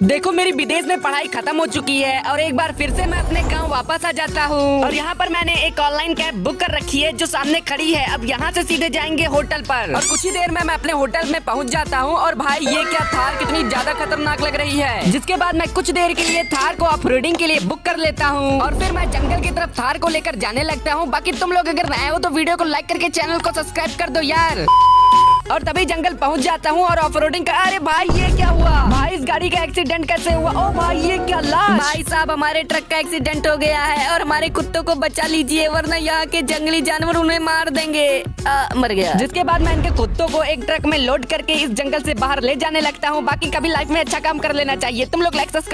देखो मेरी विदेश में पढ़ाई खत्म हो चुकी है और एक बार फिर से मैं अपने गांव वापस आ जाता हूँ। और यहाँ पर मैंने एक ऑनलाइन कैब बुक कर रखी है जो सामने खड़ी है। अब यहाँ से सीधे जाएंगे होटल पर और कुछ ही देर में मैं अपने होटल में पहुँच जाता हूँ। और भाई ये क्या थार कितनी ज्यादा खतरनाक लग रही है। जिसके बाद मैं कुछ देर के लिए थार को ऑफ रोडिंग के लिए बुक कर लेता हूँ और फिर मैं जंगल की तरफ थार को लेकर जाने लगता हूँ। बाकी तुम लोग अगर नए हो तो वीडियो को लाइक करके चैनल को सब्सक्राइब कर दो यार। और तभी जंगल पहुंच जाता हूं और ऑफ रोडिंग का। अरे भाई ये क्या हुआ? भाई इस गाड़ी का एक्सीडेंट कैसे हुआ? ओ भाई ये क्या लाश? भाई साहब हमारे ट्रक का एक्सीडेंट हो गया है और हमारे कुत्तों को बचा लीजिए वरना यहाँ के जंगली जानवर उन्हें मार देंगे। मर गया। जिसके बाद मैं इनके कुत्तों को एक ट्रक में लोड करके इस जंगल से बाहर ले जाने लगता हूँ। बाकी कभी लाइफ में अच्छा काम कर लेना चाहिए। तुम लोग लाइक सब्सक्राइब